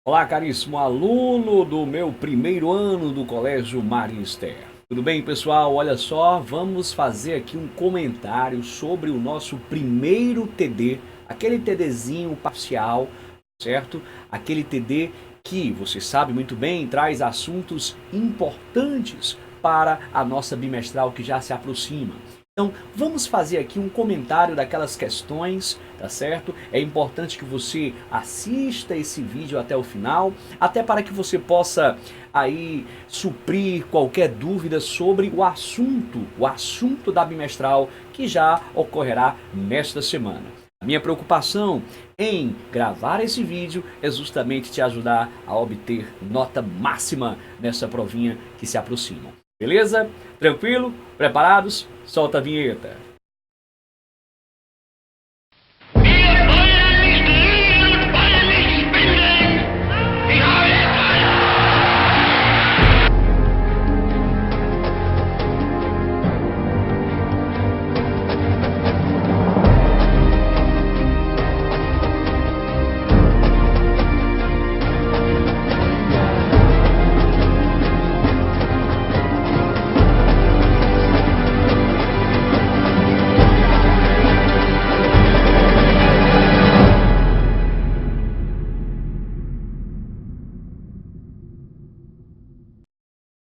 Olá, caríssimo aluno do meu primeiro ano do Colégio Marister. Tudo bem, pessoal? Olha só, vamos fazer aqui um comentário sobre o nosso primeiro TD, aquele TDzinho parcial, certo? Aquele TD que, você sabe muito bem, traz assuntos importantes para a nossa bimestral que já se aproxima. Então, vamos fazer aqui um comentário daquelas questões, tá certo? É importante que você assista esse vídeo até o final, até para que você possa aí suprir qualquer dúvida sobre o assunto da bimestral que já ocorrerá nesta semana. A minha preocupação em gravar esse vídeo é justamente te ajudar a obter nota máxima nessa provinha que se aproxima. Beleza? Tranquilo? Preparados? Solta a vinheta.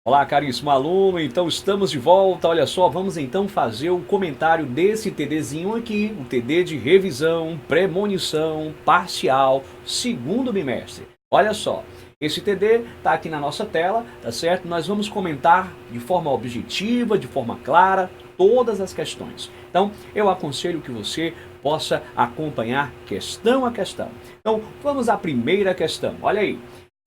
Olá, caríssimo aluno, então estamos de volta. Olha só, vamos então fazer o comentário desse TDzinho aqui, o TD de revisão, premonição, parcial, segundo bimestre. Olha só, esse TD está aqui na nossa tela, tá certo? Nós vamos comentar de forma objetiva, de forma clara, todas as questões. Então, eu aconselho que você possa acompanhar questão a questão. Então, vamos à primeira questão. Olha aí,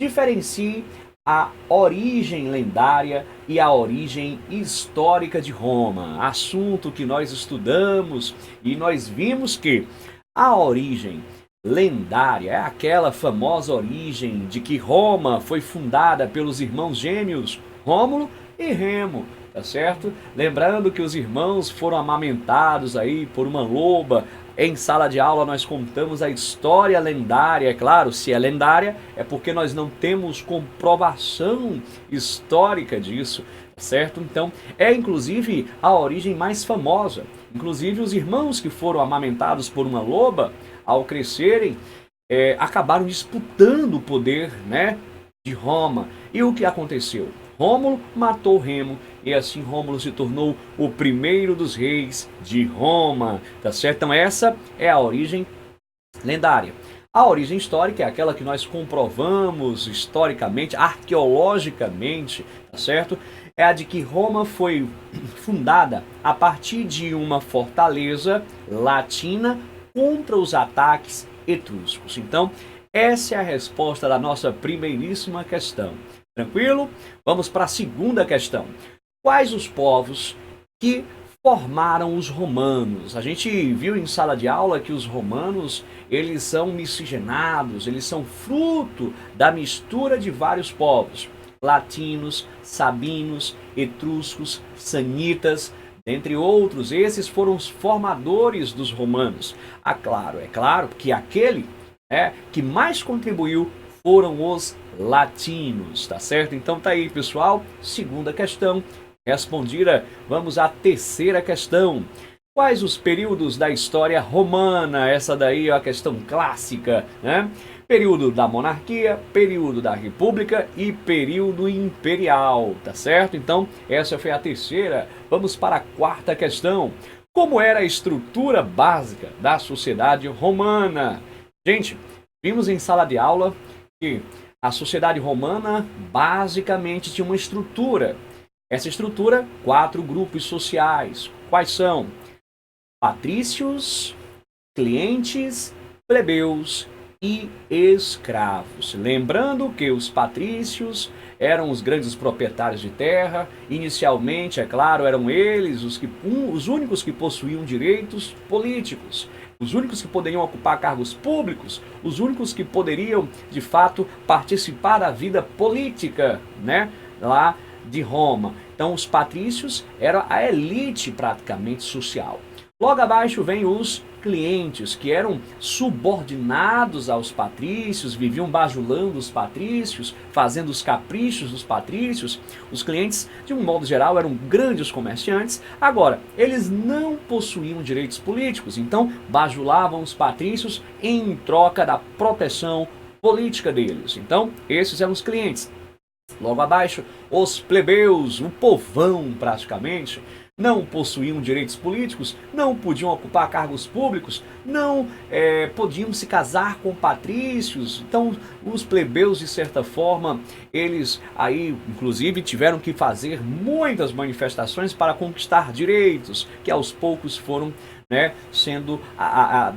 diferencie a origem lendária e a origem histórica de Roma, assunto que nós estudamos e nós vimos que a origem lendária é aquela famosa origem de que Roma foi fundada pelos irmãos gêmeos Rômulo e Remo, tá certo? Lembrando que os irmãos foram amamentados aí por uma loba. Em sala de aula nós contamos a história lendária, é claro, se é lendária é porque nós não temos comprovação histórica disso, certo? Então é inclusive a origem mais famosa. Inclusive os irmãos que foram amamentados por uma loba, ao crescerem, acabaram disputando o poder, né, de Roma. E o que aconteceu? Rômulo matou Remo e assim Rômulo se tornou o primeiro dos reis de Roma, tá certo? Então essa é a origem lendária. A origem histórica é aquela que nós comprovamos historicamente, arqueologicamente, tá certo? É a de que Roma foi fundada a partir de uma fortaleza latina contra os ataques etruscos. Então, essa é a resposta da nossa primeiríssima questão. Tranquilo? Vamos para a segunda questão. Quais os povos que formaram os romanos? A gente viu em sala de aula que os romanos, eles são miscigenados, eles são fruto da mistura de vários povos. Latinos, sabinos, etruscos, sanitas, dentre outros. Esses foram os formadores dos romanos. É claro que aquele que mais contribuiu foram os latinos, tá certo? Então tá aí, pessoal, segunda questão respondida. Vamos à terceira questão. Quais os períodos da história romana? Essa daí é a questão clássica, né? Período da monarquia, período da república e período imperial, tá certo? Então, essa foi a terceira. Vamos para a quarta questão. Como era a estrutura básica da sociedade romana? Gente, vimos em sala de aula que a sociedade romana basicamente tinha uma estrutura. Essa estrutura, 4 grupos sociais. Quais são? Patrícios, clientes, plebeus e escravos. Lembrando que os patrícios eram os grandes proprietários de terra. Inicialmente, é claro, eram eles os únicos que possuíam direitos políticos, os únicos que poderiam ocupar cargos públicos, os únicos que poderiam, de fato, participar da vida política, né, lá de Roma. Então, os patrícios eram a elite praticamente social. Logo abaixo vem os clientes, que eram subordinados aos patrícios, viviam bajulando os patrícios, fazendo os caprichos dos patrícios. Os clientes, de um modo geral, eram grandes comerciantes. Agora, eles não possuíam direitos políticos, então bajulavam os patrícios em troca da proteção política deles. Então, esses eram os clientes. Logo abaixo, os plebeus, o povão praticamente, não possuíam direitos políticos, não podiam ocupar cargos públicos, não podiam se casar com patrícios. Então, os plebeus, de certa forma, eles aí, inclusive, tiveram que fazer muitas manifestações para conquistar direitos, que aos poucos foram sendo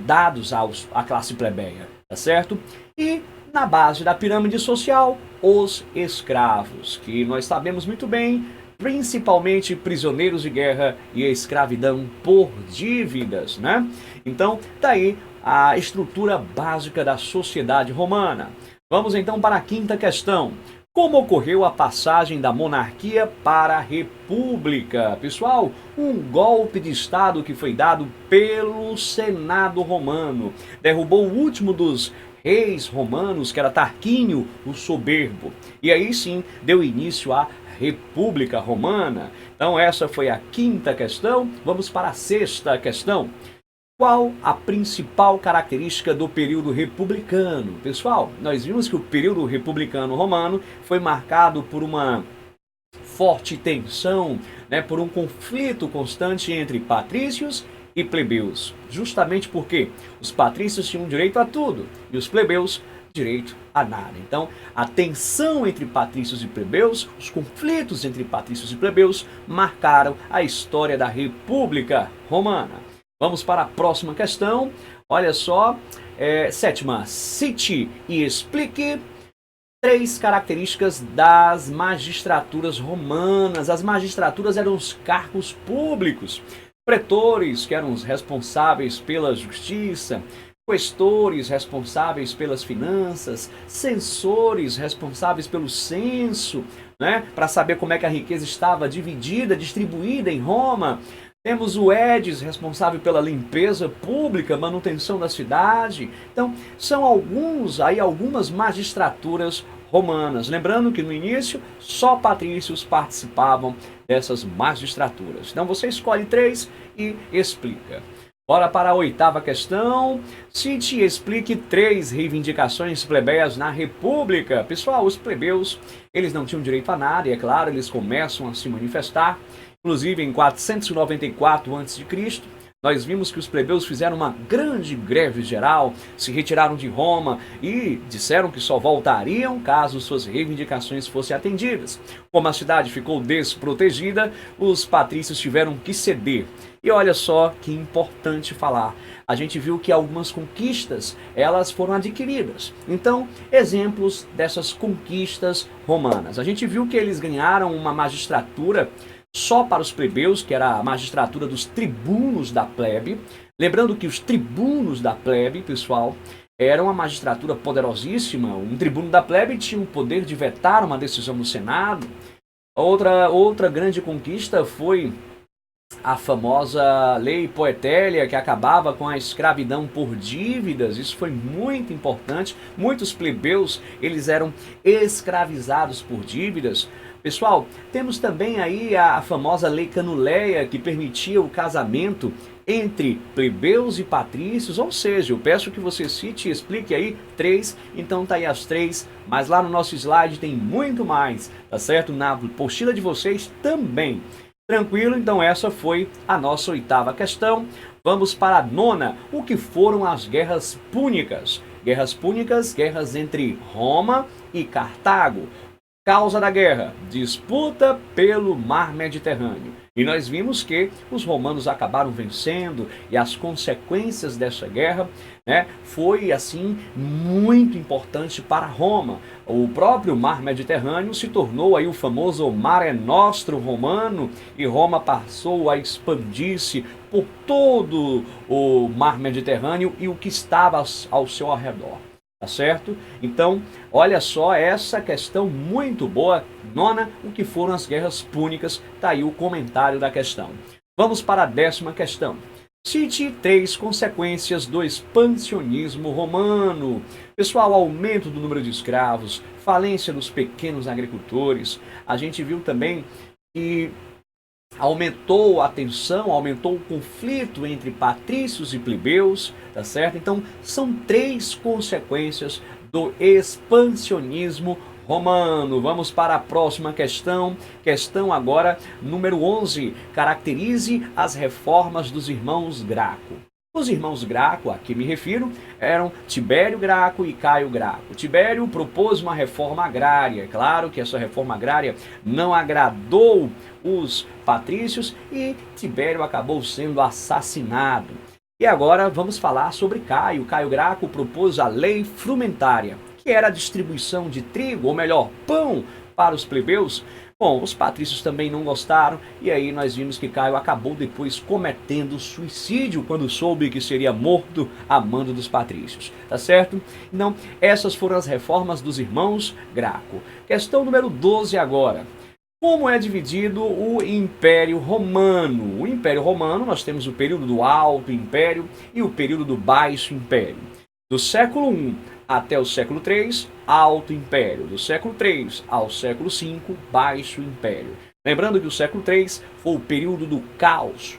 dados à classe plebeia, tá certo? E na base da pirâmide social, os escravos, que nós sabemos muito bem, principalmente prisioneiros de guerra e a escravidão por dívidas, né? Então, tá aí a estrutura básica da sociedade romana. Vamos então para a quinta questão. Como ocorreu a passagem da monarquia para a república? Pessoal, um golpe de Estado que foi dado pelo Senado romano. Derrubou o último dos reis romanos, que era Tarquínio, o Soberbo. E aí sim, deu início à República Romana. Então essa foi a quinta questão. Vamos para a sexta questão. Qual a principal característica do período republicano? Pessoal, nós vimos que o período republicano romano foi marcado por uma forte tensão, por um conflito constante entre patrícios e plebeus. Justamente porque os patrícios tinham direito a tudo e os plebeus direito a nada. Então, a tensão entre patrícios e plebeus, os conflitos entre patrícios e plebeus marcaram a história da República Romana. Vamos para a próxima questão. Olha só, sétima. Cite e explique 3 características das magistraturas romanas. As magistraturas eram os cargos públicos. Pretores, que eram os responsáveis pela justiça, questores responsáveis pelas finanças, censores responsáveis pelo censo, para saber como é que a riqueza estava dividida, distribuída em Roma. Temos o Edis, responsável pela limpeza pública, manutenção da cidade. Então, são algumas magistraturas romanas. Lembrando que no início, só patrícios participavam dessas magistraturas. Então, você escolhe 3 e explica. Bora para a oitava questão. Cite e explique 3 reivindicações plebeias na República. Pessoal, os plebeus, eles não tinham direito a nada, e é claro, eles começam a se manifestar. Inclusive, em 494 a.C., nós vimos que os plebeus fizeram uma grande greve geral, se retiraram de Roma e disseram que só voltariam caso suas reivindicações fossem atendidas. Como a cidade ficou desprotegida, os patrícios tiveram que ceder. E olha só que importante falar. A gente viu que algumas conquistas, elas foram adquiridas. Então, exemplos dessas conquistas romanas. A gente viu que eles ganharam uma magistratura só para os plebeus, que era a magistratura dos tribunos da plebe. Lembrando que os tribunos da plebe, pessoal, era uma magistratura poderosíssima. Um tribuno da plebe tinha o poder de vetar uma decisão no Senado. Outra grande conquista foi a famosa Lei Poetélia, que acabava com a escravidão por dívidas. Isso foi muito importante. Muitos plebeus, eles eram escravizados por dívidas. Pessoal, temos também aí a famosa Lei Canuleia, que permitia o casamento entre plebeus e patrícios. Ou seja, eu peço que você cite e explique aí 3, então tá aí as 3, mas lá no nosso slide tem muito mais, tá certo? Na apostila de vocês também. Tranquilo? Então essa foi a nossa oitava questão. Vamos para a nona. O que foram as guerras púnicas? Guerras púnicas, guerras entre Roma e Cartago. Causa da guerra, disputa pelo mar Mediterrâneo. E nós vimos que os romanos acabaram vencendo e as consequências dessa guerra foi assim muito importante para Roma. O próprio mar Mediterrâneo se tornou aí o famoso Mare Nostrum romano e Roma passou a expandir-se por todo o mar Mediterrâneo e o que estava ao seu redor. Tá certo? Então, olha só essa questão muito boa. Nona, o que foram as guerras púnicas? Tá aí o comentário da questão. Vamos para a 10ª questão. Cite 3 consequências do expansionismo romano. Pessoal, aumento do número de escravos, falência dos pequenos agricultores. A gente viu também que aumentou a tensão, aumentou o conflito entre patrícios e plebeus, tá certo? Então, são 3 consequências do expansionismo romano. Vamos para a próxima questão. Questão agora número 11. Caracterize as reformas dos irmãos Graco. Os irmãos Graco, a que me refiro, eram Tibério Graco e Caio Graco. Tibério propôs uma reforma agrária. É claro que essa reforma agrária não agradou os patrícios e Tibério acabou sendo assassinado. E agora vamos falar sobre Caio. Caio Graco propôs a lei frumentária, que era a distribuição de trigo, ou melhor, pão, para os plebeus. Bom, os patrícios também não gostaram, e aí nós vimos que Caio acabou depois cometendo suicídio quando soube que seria morto a mando dos patrícios, tá certo? Então, essas foram as reformas dos irmãos Graco. Questão número 12 agora. Como é dividido o Império Romano? O Império Romano, nós temos o período do Alto Império e o período do Baixo Império. Do século I até o século III, Alto Império. Do século III ao século V, Baixo Império. Lembrando que o século III foi o período do caos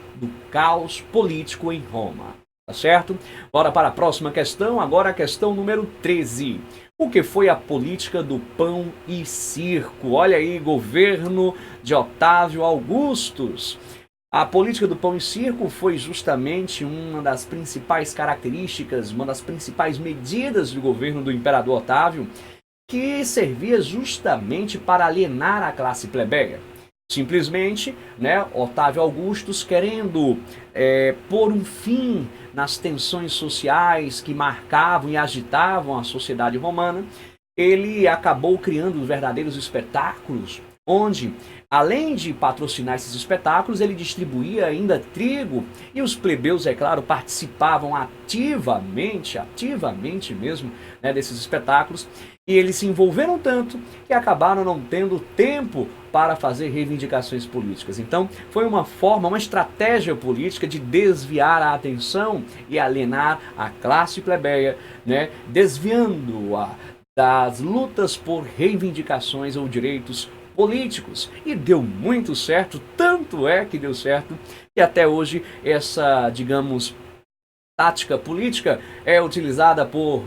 político em Roma. Tá certo? Bora para a próxima questão, agora a questão número 13. O que foi a política do pão e circo? Olha aí, governo de Otávio Augustus. A política do pão e circo foi justamente uma das principais características, uma das principais medidas do governo do imperador Otávio, que servia justamente para alienar a classe plebeia. Simplesmente, Otávio Augustus querendo pôr um fim nas tensões sociais que marcavam e agitavam a sociedade romana, ele acabou criando os verdadeiros espetáculos, onde, além de patrocinar esses espetáculos, ele distribuía ainda trigo e os plebeus, é claro, participavam ativamente mesmo, desses espetáculos, e eles se envolveram tanto que acabaram não tendo tempo para fazer reivindicações políticas. Então, foi uma forma, uma estratégia política de desviar a atenção e alienar a classe plebeia, desviando-a das lutas por reivindicações ou direitos políticos. E deu muito certo, tanto é que deu certo, que até hoje essa, digamos, tática política é utilizada por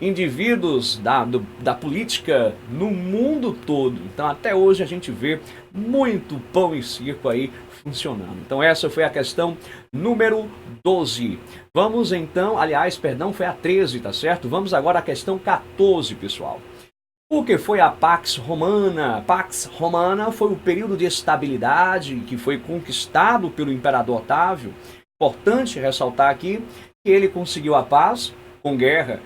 indivíduos da política no mundo todo. Então até hoje a gente vê muito pão e circo aí funcionando. Então essa foi a questão número 12. Vamos então, foi a 13, tá certo? Vamos agora à questão 14, pessoal. O que foi a Pax Romana? Pax Romana foi o período de estabilidade que foi conquistado pelo imperador Otávio. Importante ressaltar aqui que ele conseguiu a paz com guerra,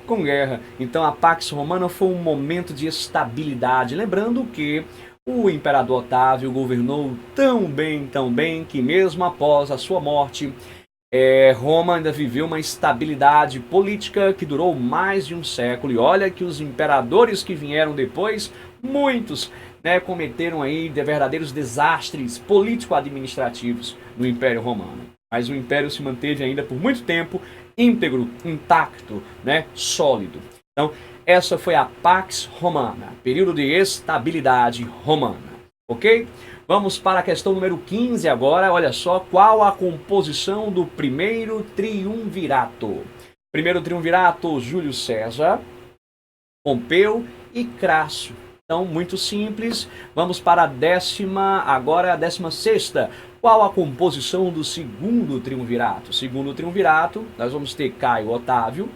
Com guerra. Então a Pax Romana foi um momento de estabilidade. Lembrando que o imperador Otávio governou tão bem, que mesmo após a sua morte, Roma ainda viveu uma estabilidade política que durou mais de um século. E olha que os imperadores que vieram depois, muitos cometeram aí verdadeiros desastres político-administrativos no Império Romano. Mas o Império se manteve ainda por muito tempo íntegro, intacto, sólido. Então, essa foi a Pax Romana, período de estabilidade romana, ok? Vamos para a questão número 15 agora. Olha só, qual a composição do primeiro triunvirato? Primeiro triunvirato, Júlio César, Pompeu e Crasso. Então, muito simples. Vamos para a 16ª. Qual a composição do segundo triunvirato? Segundo triunvirato, nós vamos ter Caio Otávio,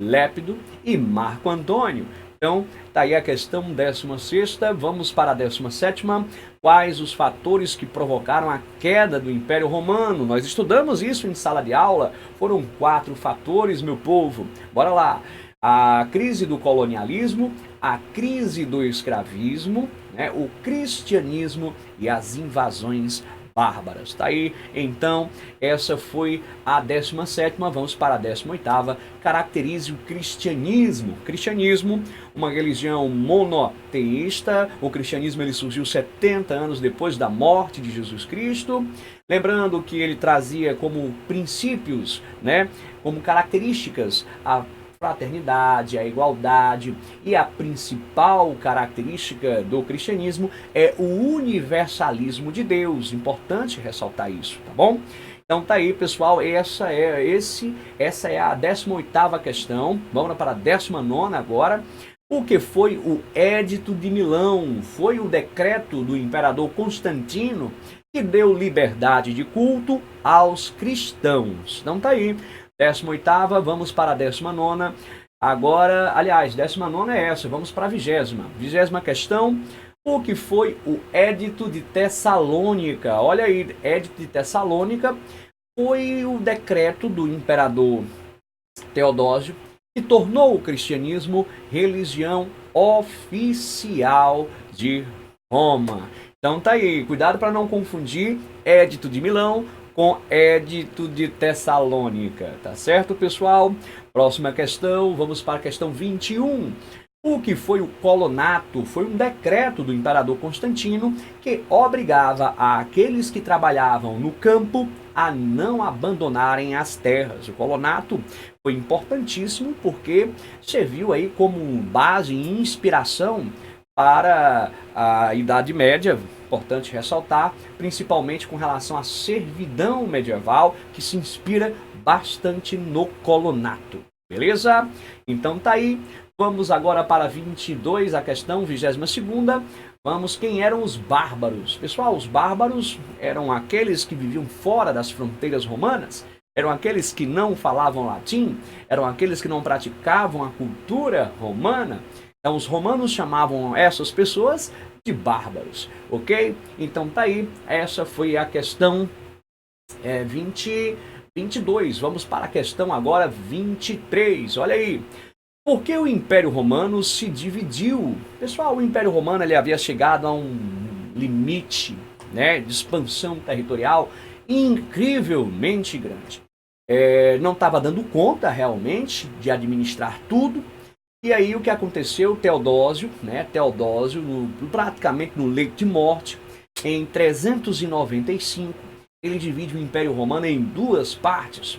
Lépido e Marco Antônio. Então, tá aí a questão 16ª. Vamos para a 17ª. Quais os fatores que provocaram a queda do Império Romano? Nós estudamos isso em sala de aula. Foram 4 fatores, meu povo. Bora lá. A crise do colonialismo, a crise do escravismo, o cristianismo e as invasões bárbaras. Tá aí, então, essa foi a 17ª, vamos para a 18ª. Caracterize o cristianismo. Cristianismo, uma religião monoteísta. O cristianismo ele surgiu 70 anos depois da morte de Jesus Cristo. Lembrando que ele trazia como princípios, né, como características, a fraternidade, a igualdade, e a principal característica do cristianismo é o universalismo de Deus. Importante ressaltar isso, tá bom? Então tá aí, pessoal, essa é a 18ª questão. Vamos para a 19ª agora. O que foi o Édito de Milão? Foi o decreto do imperador Constantino que deu liberdade de culto aos cristãos. Então tá aí. 18ª, vamos para a 19ª. Agora, aliás, 19ª é essa, vamos para a 20ª. 20ª questão, o que foi o Édito de Tessalônica? Olha aí, Édito de Tessalônica foi o decreto do imperador Teodósio que tornou o cristianismo religião oficial de Roma. Então tá aí, cuidado para não confundir Édito de Milão com Édito de Tessalônica, tá certo, pessoal? Próxima questão, vamos para a questão 21. O que foi o colonato? Foi um decreto do imperador Constantino que obrigava aqueles que trabalhavam no campo a não abandonarem as terras. O colonato foi importantíssimo porque serviu aí como base e inspiração para a Idade Média. Importante ressaltar, principalmente com relação à servidão medieval, que se inspira bastante no colonato. Beleza? Então tá aí. Vamos agora para 22, a questão 22ª. Vamos, quem eram os bárbaros? Pessoal, os bárbaros eram aqueles que viviam fora das fronteiras romanas, eram aqueles que não falavam latim, eram aqueles que não praticavam a cultura romana. Então os romanos chamavam essas pessoas de bárbaros, ok? Então tá aí, essa foi a questão 22. Vamos para a questão agora 23, olha aí. Por que o Império Romano se dividiu? Pessoal, o Império Romano ele havia chegado a um limite, né, de expansão territorial incrivelmente grande. Não estava dando conta realmente de administrar tudo. E aí o que aconteceu? Teodósio, praticamente no leito de morte, em 395, ele divide o Império Romano em duas partes.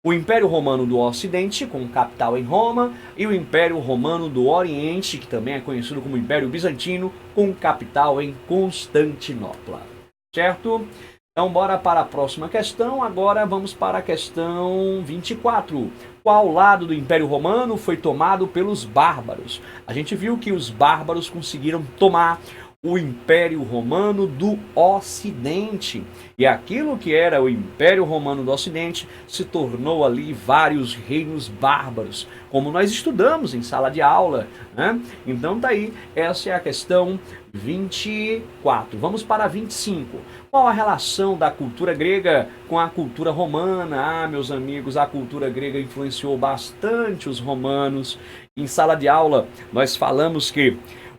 O Império Romano do Ocidente, com capital em Roma, e o Império Romano do Oriente, que também é conhecido como Império Bizantino, com capital em Constantinopla. Certo? Então, bora para a próxima questão. Agora vamos para a questão 24. Qual lado do Império Romano foi tomado pelos bárbaros? A gente viu que os bárbaros conseguiram tomar o Império Romano do Ocidente. E aquilo que era o Império Romano do Ocidente se tornou ali vários reinos bárbaros, como nós estudamos em sala de aula, né? Então tá aí, essa é a questão 24. Vamos para 25. Qual a relação da cultura grega com a cultura romana? Meus amigos, a cultura grega influenciou bastante os romanos. Em sala de aula, nós falamos que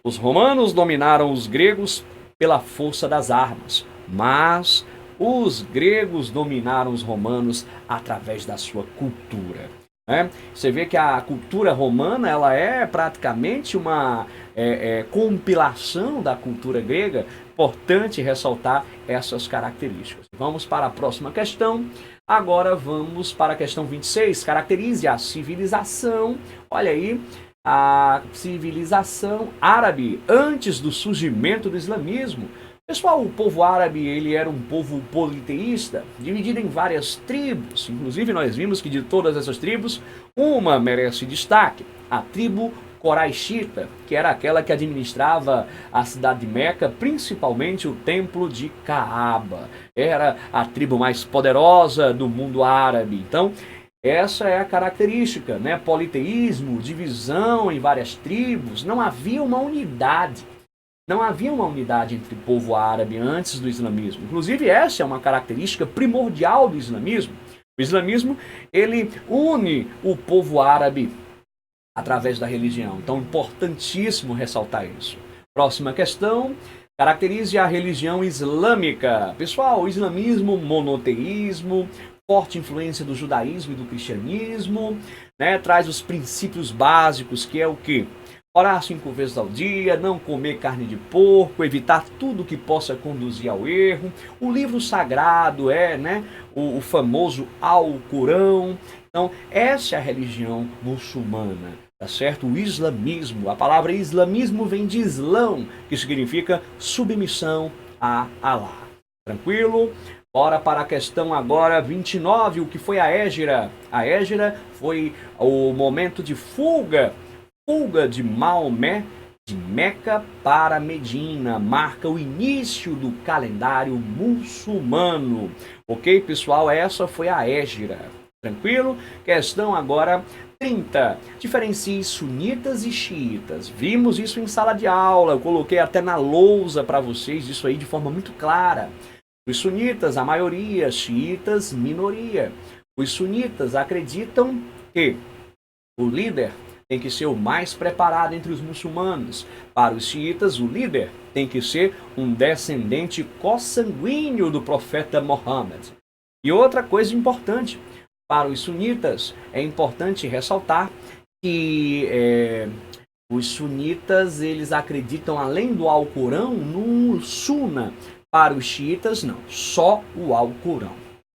os romanos dominaram os gregos pela força das armas, mas os gregos dominaram os romanos através da sua cultura. Você vê que a cultura romana ela é praticamente uma compilação da cultura grega. Importante ressaltar essas características. Vamos para a próxima questão. Agora vamos para a questão 26. Caracterize a civilização. Olha aí. A civilização árabe antes do surgimento do islamismo. Pessoal, o povo árabe ele era um povo politeísta, dividido em várias tribos. Inclusive nós vimos que de todas essas tribos, uma merece destaque, a tribo Coraixita, que era aquela que administrava a cidade de Meca, principalmente o templo de Caaba. Era a tribo mais poderosa do mundo árabe. Então, essa é a característica, né? Politeísmo, divisão em várias tribos, não havia uma unidade. Não havia uma unidade entre o povo árabe antes do islamismo. Inclusive, essa é uma característica primordial do islamismo. O islamismo, ele une o povo árabe através da religião. Então, importantíssimo ressaltar isso. Próxima questão. Caracterize a religião islâmica. Pessoal, o islamismo, monoteísmo, forte influência do judaísmo e do cristianismo, né? Traz os princípios básicos, que é o quê? Orar 5 vezes ao dia, não comer carne de porco, evitar tudo que possa conduzir ao erro. O livro sagrado é, né, o famoso Alcorão. Então, essa é a religião muçulmana, tá certo? O islamismo, a palavra islamismo vem de islão, que significa submissão a Alá. Tranquilo? Bora para a questão agora 29, o que foi a Hégira? A Hégira foi o momento de fuga de Maomé de Meca para Medina, marca o início do calendário muçulmano. Ok, pessoal? Essa foi a Hégira. Tranquilo? Questão agora 30. Diferencie sunitas e xiitas. Vimos isso em sala de aula, eu coloquei até na lousa para vocês isso aí de forma muito clara. Os sunitas, a maioria, xiitas, minoria. Os sunitas acreditam que o líder tem que ser o mais preparado entre os muçulmanos. Para os xiitas, o líder tem que ser um descendente consanguíneo do profeta Mohammed. E outra coisa importante, para os sunitas, é importante ressaltar que os sunitas eles acreditam, além do Alcorão, no Sunna. Para os xiitas, não, só o Alcorão,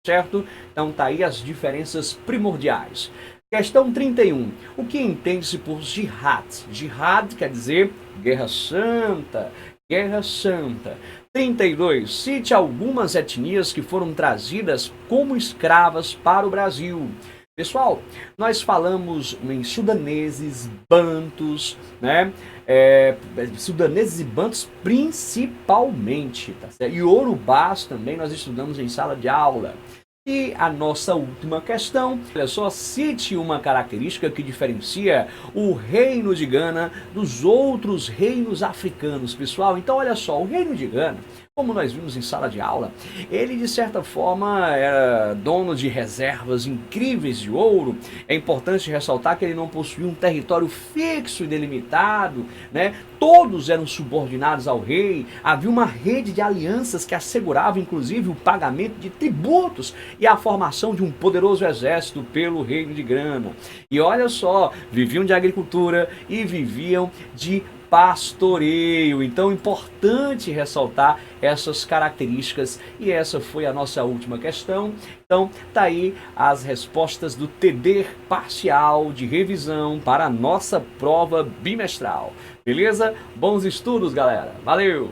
certo? Então tá aí as diferenças primordiais. Questão 31. O que entende-se por jihad? Jihad quer dizer guerra santa. Guerra santa. 32. Cite algumas etnias que foram trazidas como escravas para o Brasil. Pessoal, nós falamos em sudaneses, bantus, né? Sudaneses e bantus principalmente, tá certo? E urubás também nós estudamos em sala de aula. E a nossa última questão, olha só, cite uma característica que diferencia o reino de Gana dos outros reinos africanos, pessoal. Então, olha só, o reino de Gana, como nós vimos em sala de aula, ele de certa forma era dono de reservas incríveis de ouro. É importante ressaltar que ele não possuía um território fixo e delimitado, né? Todos eram subordinados ao rei, havia uma rede de alianças que assegurava inclusive o pagamento de tributos e a formação de um poderoso exército pelo reino de Gana. E olha só, viviam de agricultura e viviam de pastoreio. Então, importante ressaltar essas características. E essa foi a nossa última questão. Então, tá aí as respostas do TD parcial de revisão para a nossa prova bimestral. Beleza? Bons estudos, galera. Valeu!